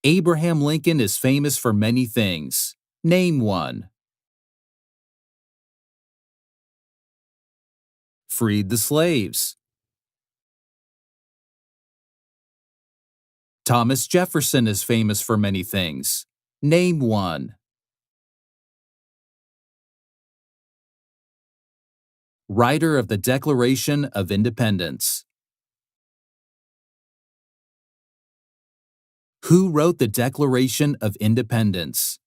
Abraham Lincoln is famous for many things. Name one. Freed the slaves. Thomas Jefferson is famous for many things. Name one. Writer of the Declaration of Independence. Who wrote the Declaration of Independence?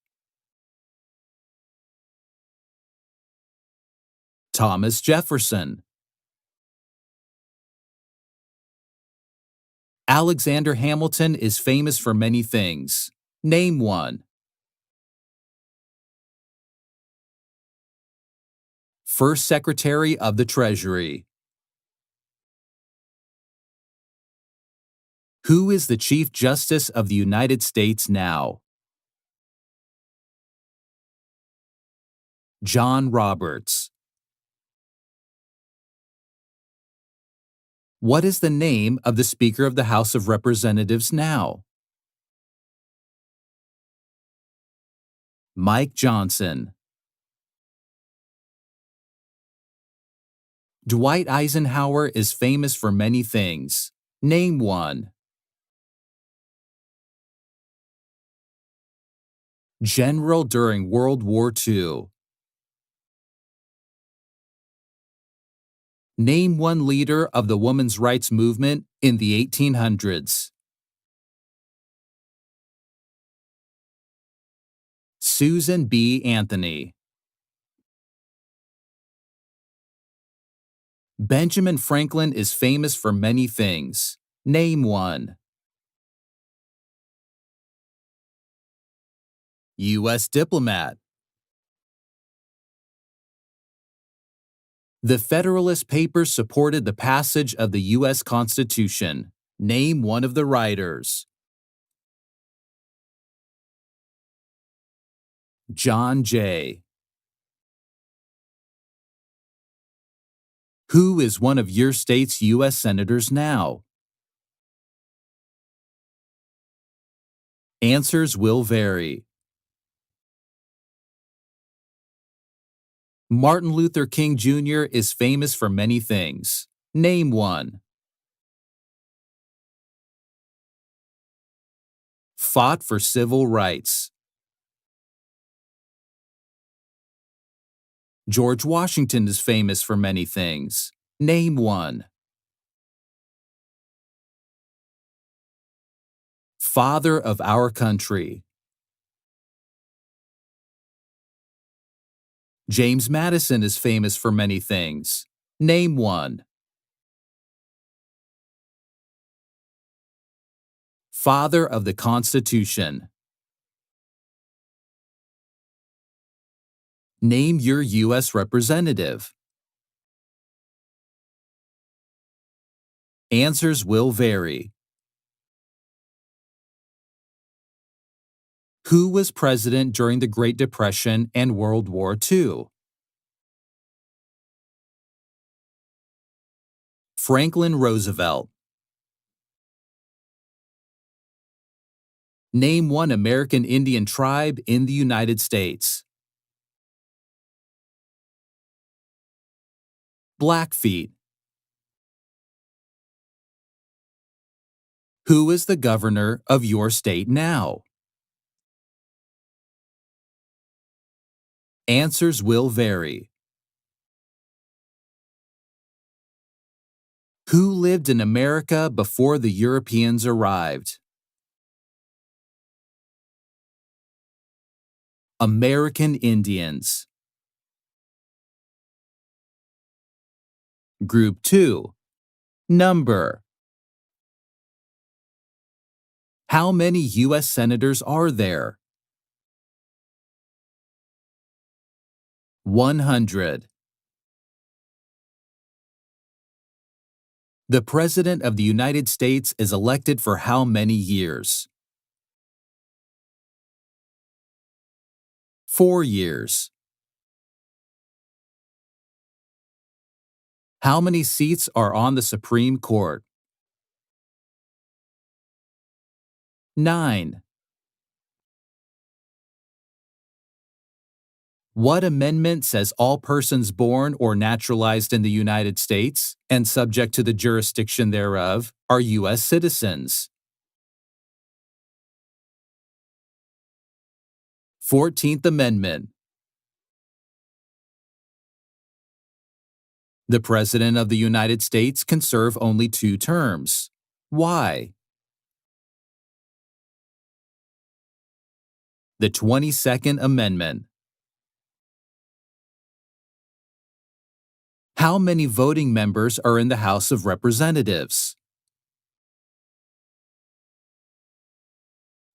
Thomas Jefferson. Alexander Hamilton is famous for many things. Name one. First Secretary of the Treasury. Who is the Chief Justice of the United States now? John Roberts. What is the name of the Speaker of the House of Representatives now? Mike Johnson. Dwight Eisenhower is famous for many things. Name one. General during World War II. Name one leader of the women's rights movement in the 1800s. Susan B. Anthony. Benjamin Franklin is famous for many things. Name one. U.S. diplomat. The Federalist Papers supported the passage of the U.S. Constitution. Name one of the writers. John Jay. Who is one of your state's U.S. senators now? Answers will vary. Martin Luther King Jr. is famous for many things. Name one. Fought for civil rights. George Washington is famous for many things. Name one. Father of our country. James Madison is famous for many things. Name one. Father of the Constitution. Name your U.S. representative. Answers will vary. Who was president during the Great Depression and World War II? Franklin Roosevelt. Name one American Indian tribe in the United States. Blackfeet. Who is the governor of your state now? Answers will vary. Who lived in America before the Europeans arrived? American Indians. Group 2. Number. How many U.S. senators are there? 100. The President of the United States is elected for how many years? 4 years. How many seats are on the Supreme Court? 9. What amendment says all persons born or naturalized in the United States and subject to the jurisdiction thereof are U.S. citizens? 14th Amendment. The President of the United States can serve only 2 terms. Why? The 22nd Amendment. How many voting members are in the House of Representatives?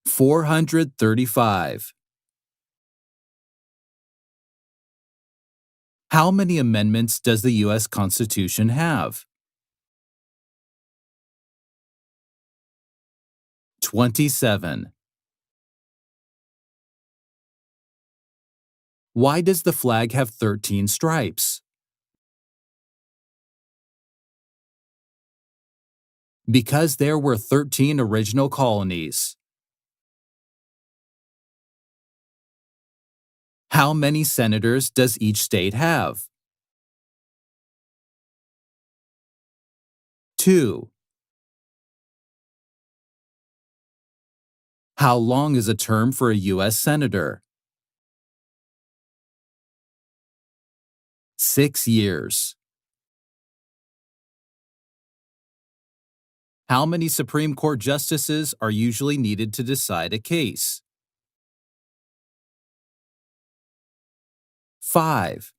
435. How many amendments does the U.S. Constitution have? 27. Why does the flag have 13 stripes? Because there were 13 original colonies. How many senators does each state have? 2. How long is a term for a U.S. senator? 6 years. How many Supreme Court justices are usually needed to decide a case? 5.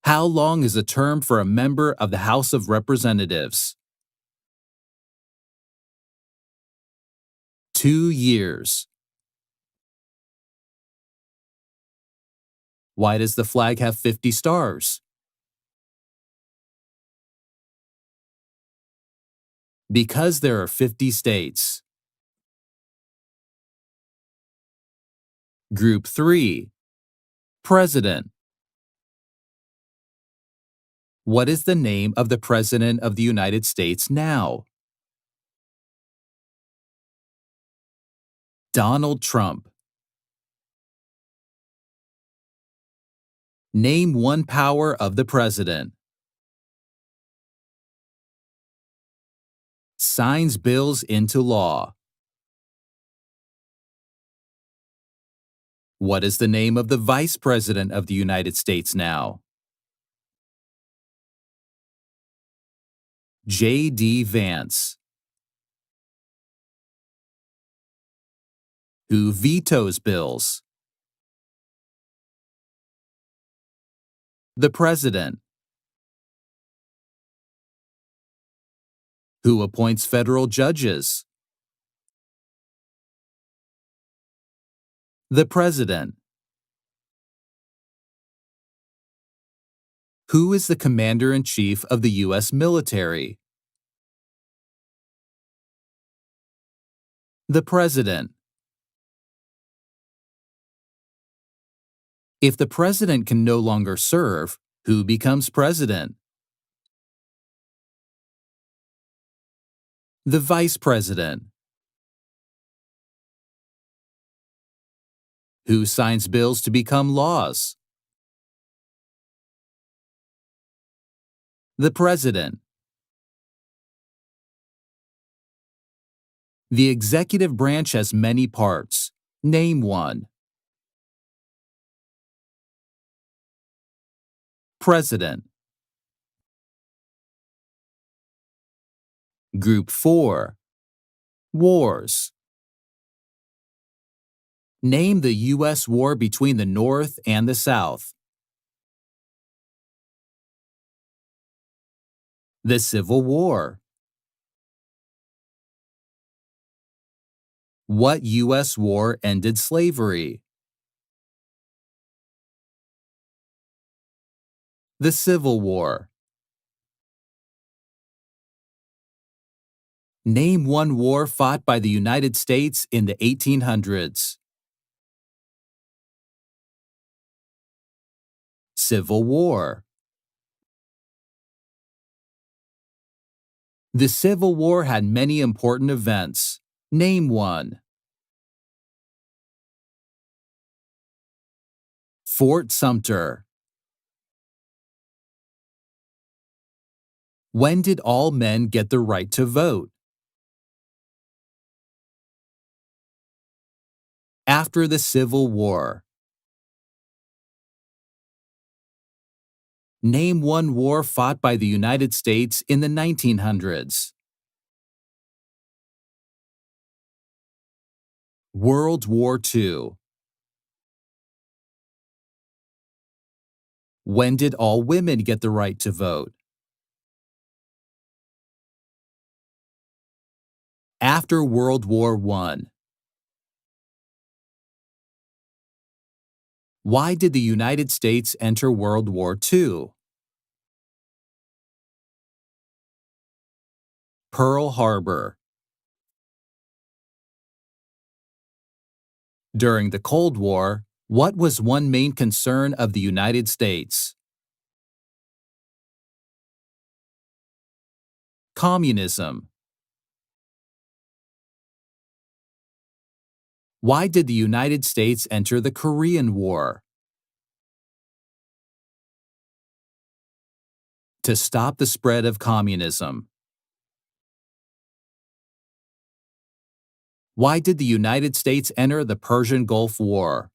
How long is a term for a member of the House of Representatives? 2 years. Why does the flag have 50 stars? Because there are 50 states. Group 3. President. What is the name of the President of the United States now? Donald Trump. Name one power of the President. Signs bills into law. What is the name of the Vice President of the United States now? J.D. Vance. Who vetoes bills? The President. Who appoints federal judges? The President. Who is the Commander-in-Chief of the U.S. military? The President. If the President can no longer serve, who becomes President? The Vice President. Who signs bills to become laws? The President. The executive branch has many parts. Name one. President. Group 4. Wars. Name the U.S. war between the North and the South. The Civil War. What U.S. war ended slavery? The Civil War. Name one war fought by the United States in the 1800s. Civil War. The Civil War had many important events. Name one. Fort Sumter. When did all men get the right to vote? After the Civil War. Name one war fought by the United States in the 1900s. World War II. When did all women get the right to vote? After World War I. Why did the United States enter World War II? Pearl Harbor. During the Cold War, what was one main concern of the United States? Communism. Why did the United States enter the Korean War? To stop the spread of communism. Why did the United States enter the Persian Gulf War?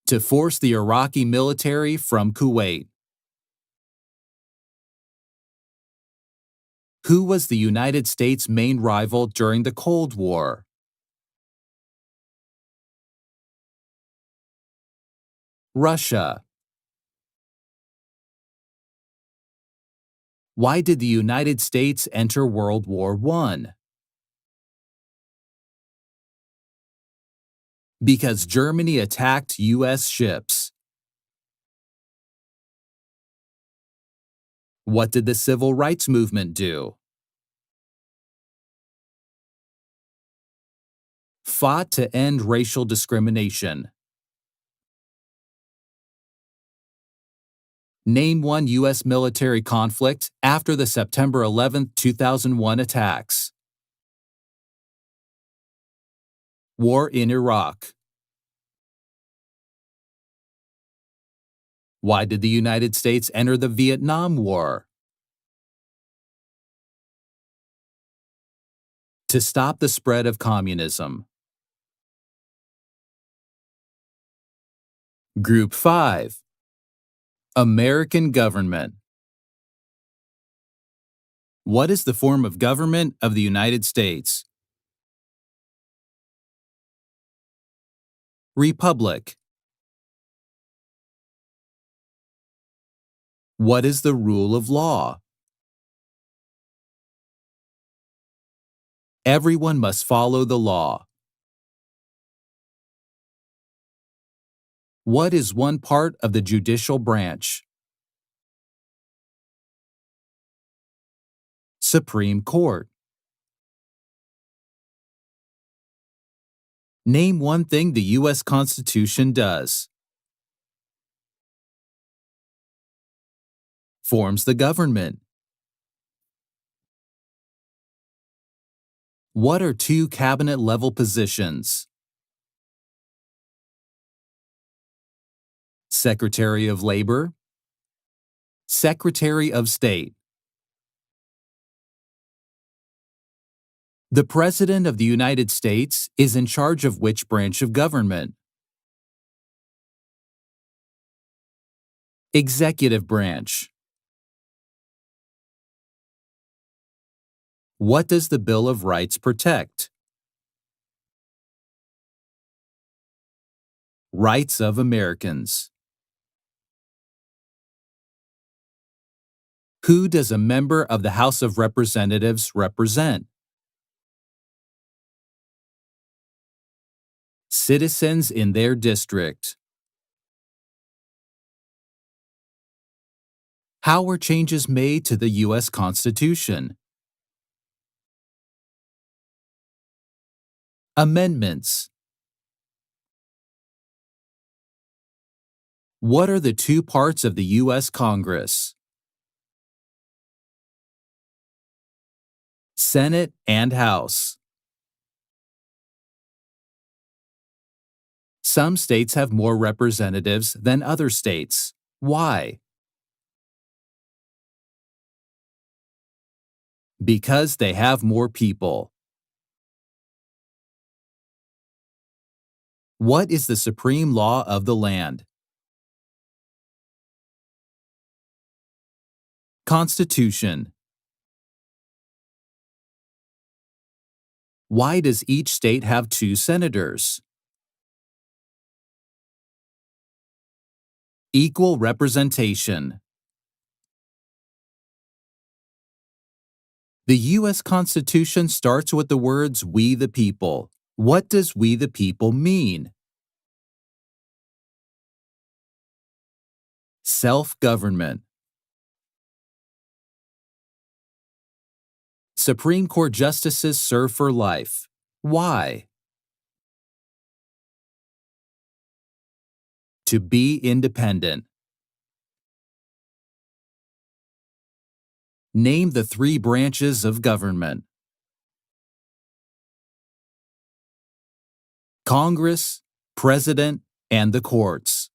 To force the Iraqi military from Kuwait. Who was the United States' main rival during the Cold War? Russia. Why did the United States enter World War I? Because Germany attacked U.S. ships. What did the Civil Rights Movement do? Fought to end racial discrimination. Name one U.S. military conflict after the September 11, 2001 attacks. War in Iraq. Why did the United States enter the Vietnam War? To stop the spread of communism. Group 5. American government. What is the form of government of the United States? Republic. What is the rule of law? Everyone must follow the law. What is one part of the judicial branch? Supreme Court. Name one thing the U.S. Constitution does. Forms the government. What are two cabinet-level positions? Secretary of Labor. Secretary of State. The President of the United States is in charge of which branch of government? Executive branch. What does the Bill of Rights protect? Rights of Americans. Who does a member of the House of Representatives represent? Citizens in their district. How were changes made to the U.S. Constitution? Amendments. What are the two parts of the U.S. Congress? Senate and House. Some states have more representatives than other states. Why? Because they have more people. What is the supreme law of the land? Constitution. Why does each state have 2 senators? Equal representation. The U.S. Constitution starts with the words "We the people." What does "we the people" mean? Self-government. Supreme Court justices serve for life. Why? To be independent. Name the 3 branches of government. Congress, President, and the courts.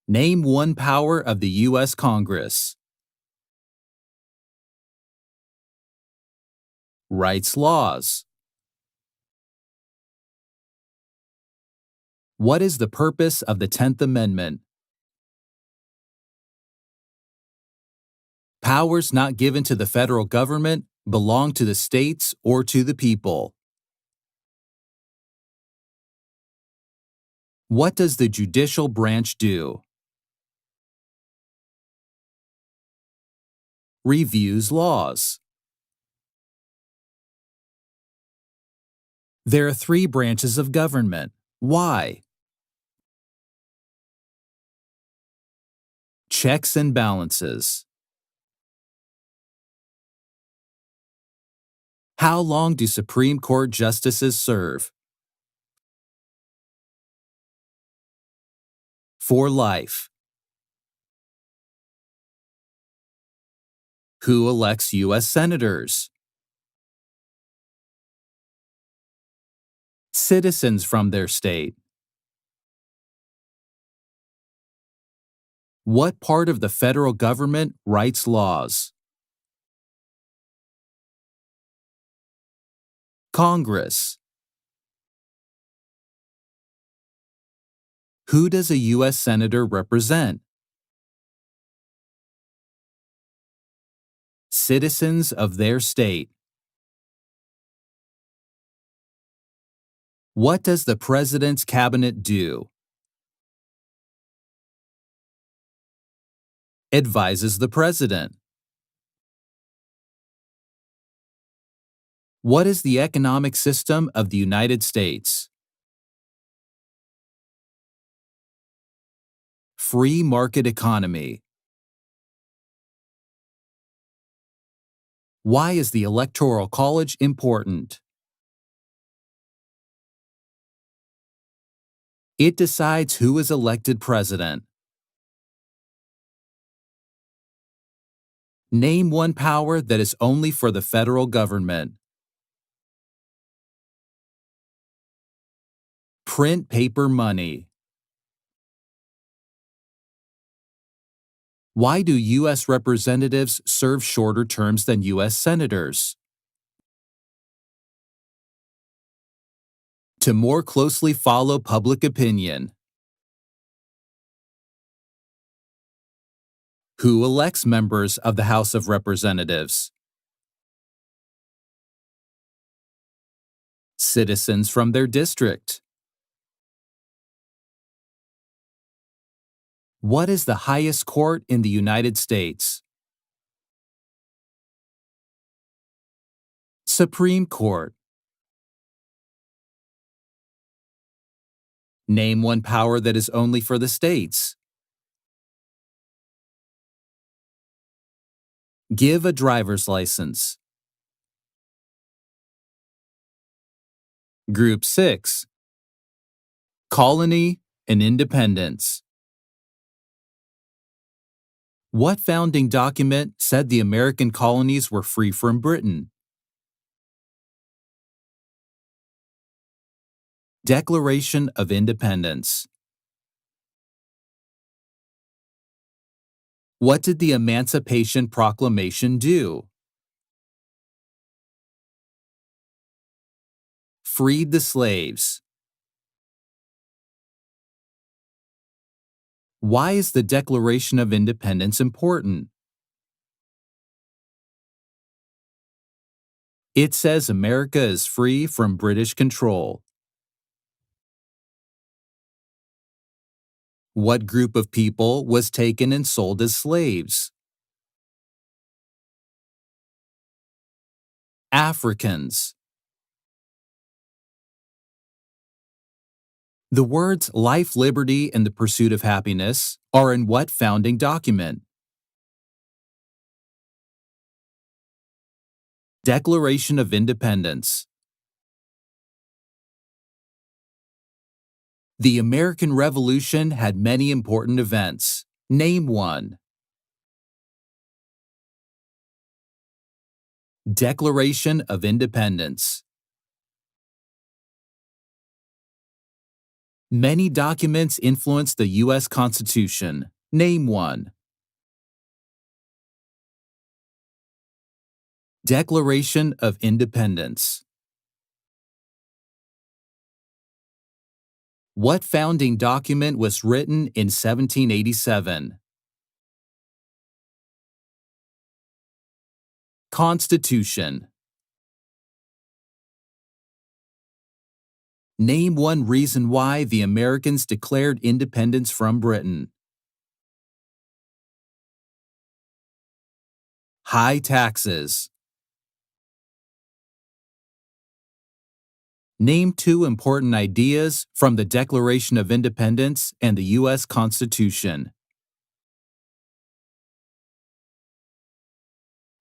Name one power of the U.S. Congress. Writes laws. What is the purpose of the 10th Amendment? Powers not given to the federal government belong to the states or to the people. What does the judicial branch do? Reviews laws. There are 3 branches of government. Why? Checks and balances. How long do Supreme Court justices serve? For life. Who elects U.S. senators? Citizens from their state. What part of the federal government writes laws? Congress. Who does a U.S. senator represent? Citizens of their state. What does the president's cabinet do? Advises the president. What is the economic system of the United States? Free market economy. Why is the Electoral College important? It decides who is elected president. Name one power that is only for the federal government. Print paper money. Why do U.S. representatives serve shorter terms than U.S. senators? To more closely follow public opinion. Who elects members of the House of Representatives? Citizens from their district. What is the highest court in the United States? Supreme Court. Name one power that is only for the states. Give a driver's license. Group 6. Colony and Independence. What founding document said the American colonies were free from Britain? Declaration of Independence. What did the Emancipation Proclamation do? Freed the slaves. Why is the Declaration of Independence important? It says America is free from British control. What group of people was taken and sold as slaves? Africans. The words life, liberty, and the pursuit of happiness are in what founding document? Declaration of Independence. The American Revolution had many important events. Name one. Declaration of Independence. Many documents influence the U.S. Constitution. Name one. Declaration of Independence. What founding document was written in 1787? Constitution. Name one reason why the Americans declared independence from Britain. High taxes. Name two important ideas from the Declaration of Independence and the U.S. Constitution.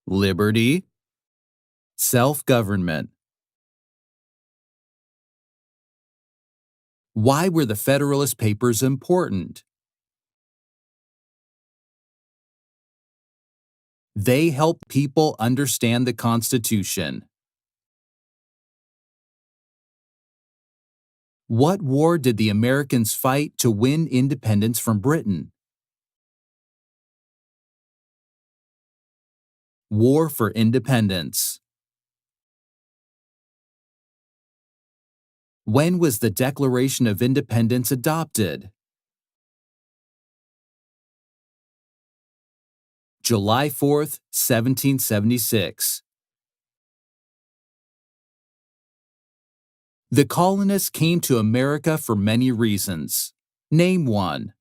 Liberty. Self-government. Why were the Federalist Papers important? They helped people understand the Constitution. What war did the Americans fight to win independence from Britain? War for Independence. When was the Declaration of Independence adopted? July 4th, 1776. The colonists came to America for many reasons. Name one.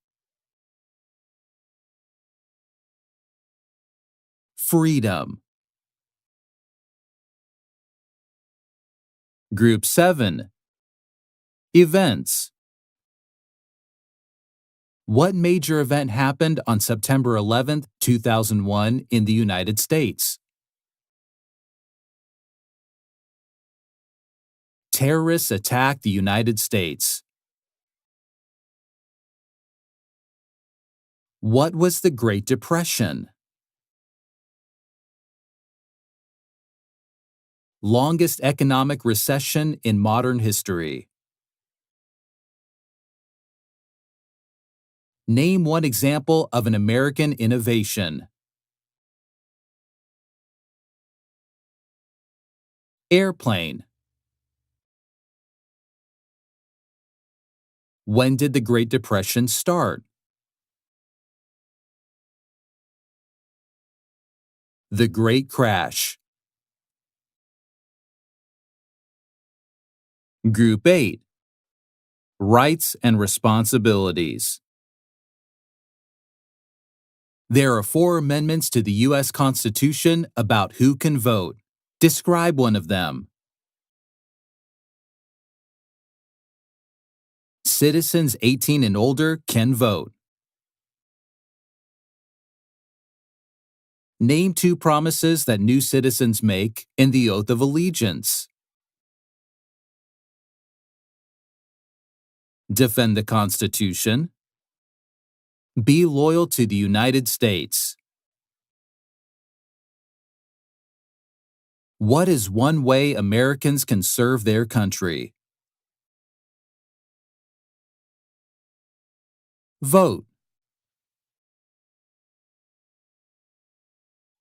Freedom. Group 7. Events. What major event happened on September 11, 2001 in the United States? Terrorists attacked the United States. What was the Great Depression? Longest economic recession in modern history. Name one example of an American innovation. Airplane. When did the Great Depression start? The Great Crash. Group 8. Rights and Responsibilities. There are 4 amendments to the U.S. Constitution about who can vote. Describe one of them. Citizens 18 and older can vote. Name 2 promises that new citizens make in the Oath of Allegiance. Defend the Constitution. Be loyal to the United States. What is one way Americans can serve their country? Vote.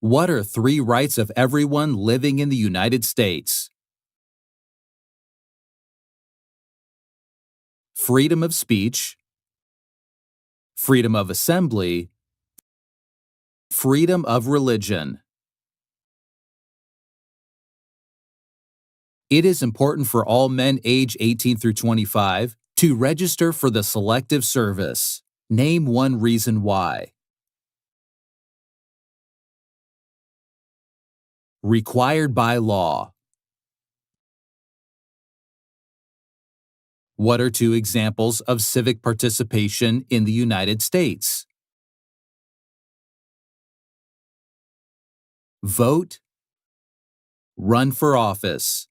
What are three rights of everyone living in the United States? Freedom of speech, freedom of assembly, freedom of religion. It is important for all men age 18 through 25 to register for the Selective Service. Name one reason why. Required by law. What are two examples of civic participation in the United States? Vote, run for office.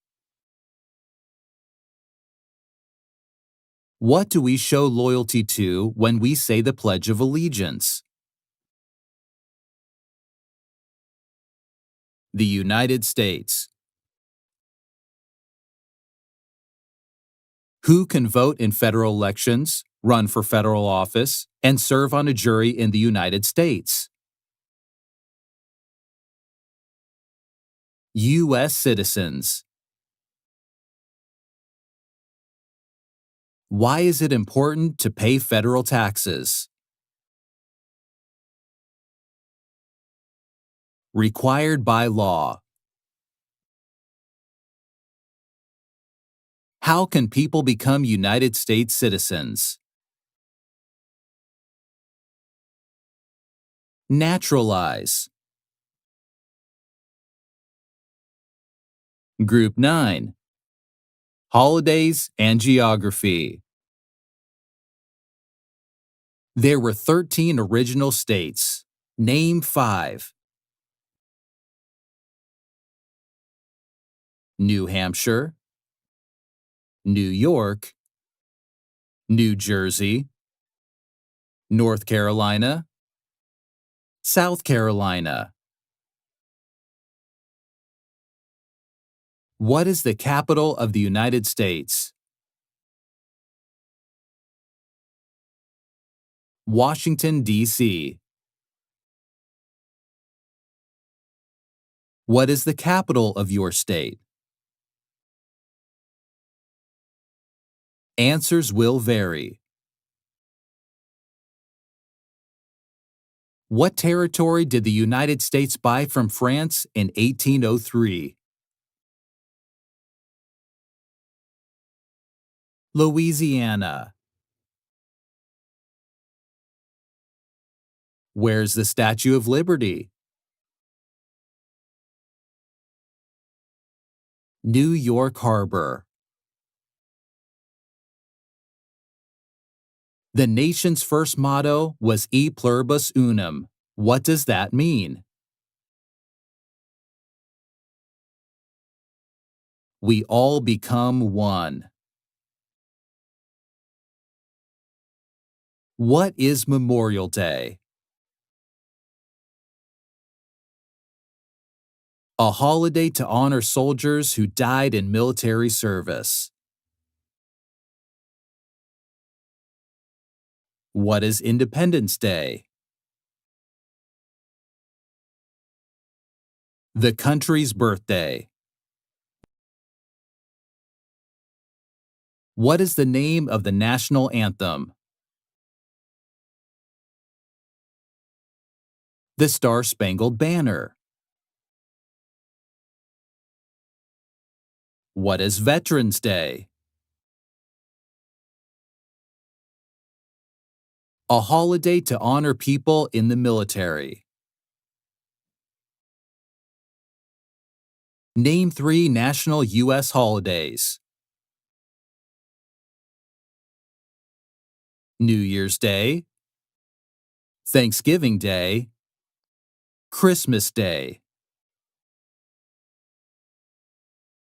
What do we show loyalty to when we say the Pledge of Allegiance? The United States. Who can vote in federal elections, run for federal office, and serve on a jury in the United States? U.S. citizens. Why is it important to pay federal taxes? Required by law. How can people become United States citizens? Naturalize. Group 9. Holidays and Geography. There were 13 original states. Name 5. New Hampshire, New York, New Jersey, North Carolina, South Carolina. What is the capital of the United States? Washington, D.C. What is the capital of your state? Answers will vary. What territory did the United States buy from France in 1803? Louisiana. Where's the Statue of Liberty? New York Harbor. The nation's first motto was E pluribus unum. What does that mean? We all become one. What is Memorial Day? A holiday to honor soldiers who died in military service. What is Independence Day? The country's birthday. What is the name of the national anthem? The Star-Spangled Banner. What is Veterans Day? A holiday to honor people in the military. Name 3 national U.S. holidays. New Year's Day, Thanksgiving Day, Christmas Day.